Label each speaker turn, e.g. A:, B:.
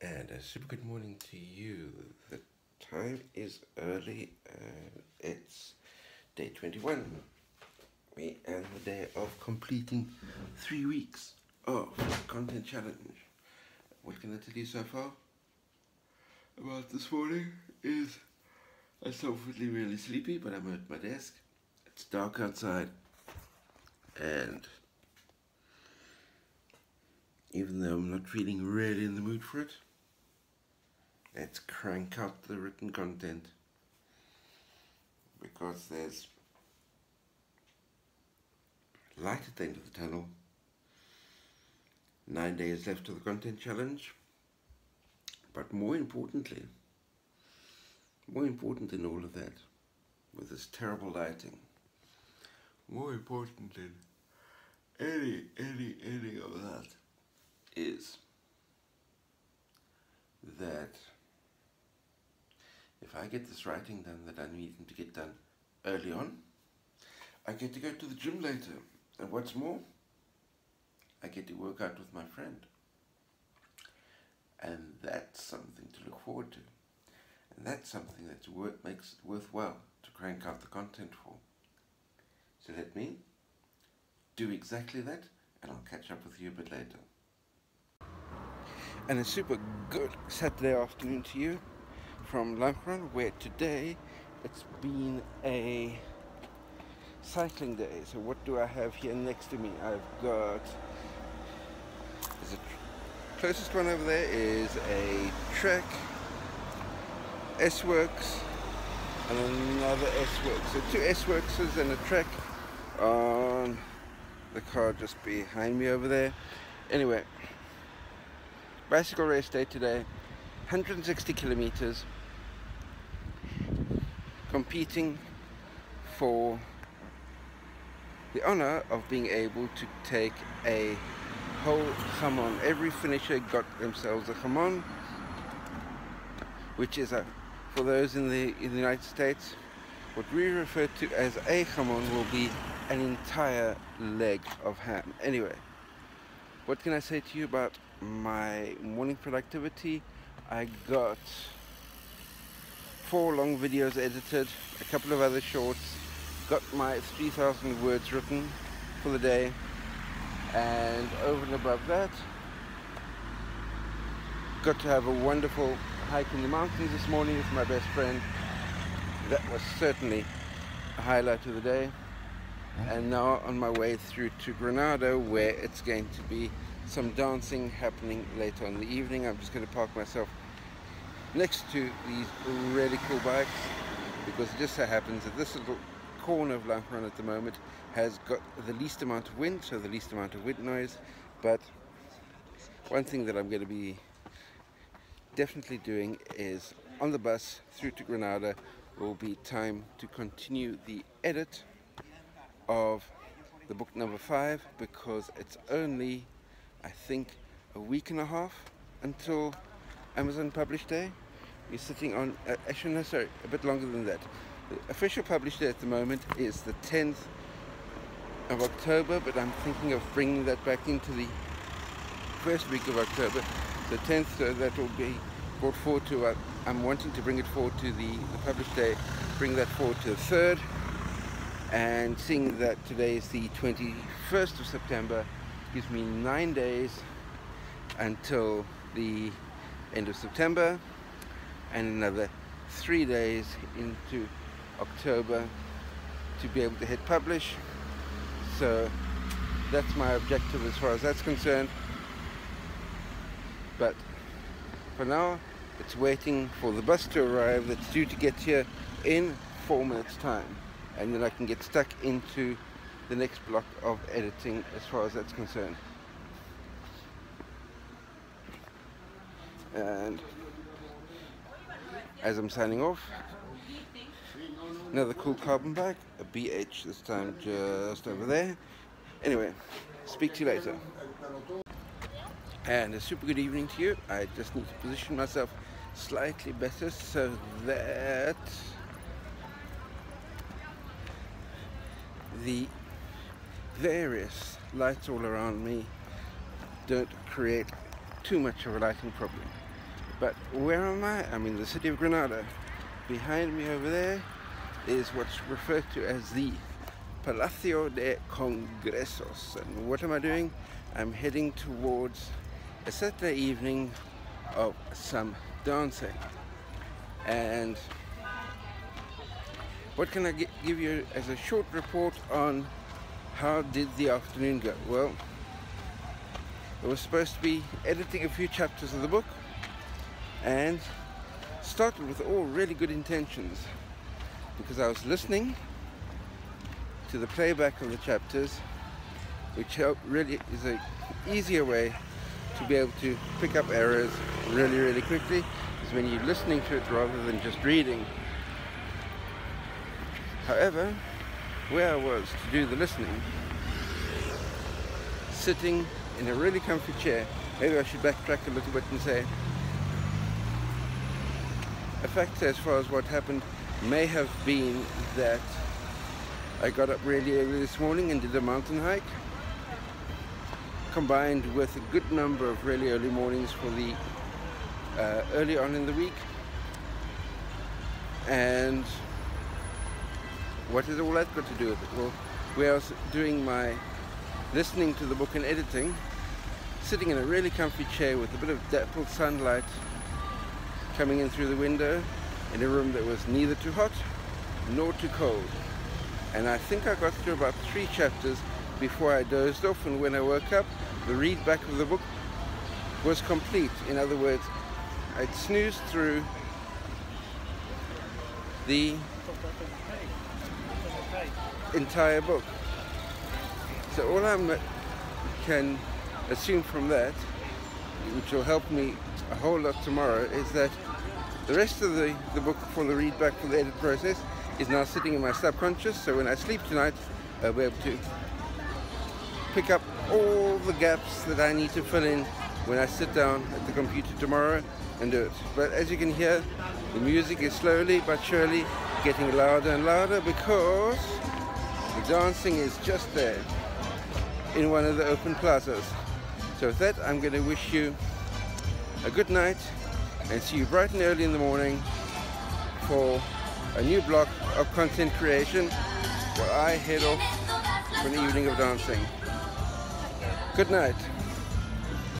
A: And a super good morning to you. The time is early and it's day 21. We end the day of completing 3 weeks of content challenge. What can I tell you so far about this morning is I'm still feeling really sleepy, but I'm at my desk. It's dark outside, and even though I'm not feeling really in the mood for it, let's crank out the written content, because there's light at the end of the tunnel. 9 days left of the content challenge, but more important than all of that, with this terrible lighting, more important than any of that, is that if I get this writing done that I need to get done early on, I get to go to the gym later, and what's more, I get to work out with my friend, and that's something to look forward to, and that's something that makes it worthwhile to crank out the content for. So let me do exactly that, and I'll catch up with you a bit later. And a super good Saturday afternoon to you from Lankaran, where today it's been a cycling day. So what do I have here next to me? I've got, closest one over there is a Trek, S-Works, and another S-Works. So 2 S-Workses and a Trek on the car just behind me over there. Anyway, bicycle race day today, 160 kilometers, competing for the honor of being able to take a whole chamon. Every finisher got themselves a chamon, which is for those in the United States, what we refer to as a chamon will be an entire leg of ham. Anyway, what can I say to you about my morning productivity? I got 4 long videos edited, a couple of other shorts, got my 3,000 words written for the day, and over and above that, got to have a wonderful hike in the mountains this morning with my best friend. That was certainly a highlight of the day. And now on my way through to Granada, where it's going to be some dancing happening later in the evening. I'm just going to park myself next to these really cool bikes, because it just so happens that this little corner of Lankaran at the moment has got the least amount of wind, so the least amount of wind noise. But one thing that I'm going to be definitely doing is on the bus through to Granada will be time to continue the edit of the book number 5, because it's only, I think, a week and a half until Amazon Publish Day. You're sitting on, actually no, sorry, a bit longer than that. The official publish day at the moment is the 10th of October, but I'm thinking of bringing that back into the first week of October, the 10th, so that will be brought forward to, I'm wanting to bring it forward to the publish day, bring that forward to the 3rd, and seeing that today is the 21st of September, gives me 9 days until the end of September, and another 3 days into October to be able to hit publish. So that's my objective as far as that's concerned. But for now, it's waiting for the bus to arrive that's due to get here in 4 minutes time, and then I can get stuck into the next block of editing as far as that's concerned. And as I'm signing off, another cool carbon bike, a BH this time just over there. Anyway, speak to you later. And a super good evening to you. I just need to position myself slightly better so that the various lights all around me don't create too much of a lighting problem. But where am I? I'm in the city of Granada. Behind me over there is what's referred to as the Palacio de Congresos. And what am I doing? I'm heading towards a Saturday evening of some dancing. And what can I give you as a short report on how did the afternoon go? Well, I was supposed to be editing a few chapters of the book and started with all really good intentions, because I was listening to the playback of the chapters, which really is an easier way to be able to pick up errors really quickly, is when you're listening to it rather than just reading. However, where I was to do the listening, sitting in a really comfy chair, maybe I should backtrack a little bit and say, a factor as far as what happened may have been that I got up really early this morning and did a mountain hike, combined with a good number of really early mornings for the early on in the week. And what has all that got to do with it? Well, where I was doing my listening to the book and editing, sitting in a really comfy chair with a bit of dappled sunlight coming in through the window, in a room that was neither too hot nor too cold. And I think I got through about 3 chapters before I dozed off, and when I woke up, the read back of the book was complete. In other words, I'd snoozed through the entire book. So all I can assume from that, which will help me a whole lot tomorrow, is that the rest of the book for the read back for the edit process is now sitting in my subconscious, so when I sleep tonight I'll be able to pick up all the gaps that I need to fill in when I sit down at the computer tomorrow and do it. But as you can hear, the music is slowly but surely getting louder and louder, because the dancing is just there in one of the open plazas. So with that, I'm going to wish you a good night and see you bright and early in the morning for a new block of content creation while I head off for an evening of dancing. Good night.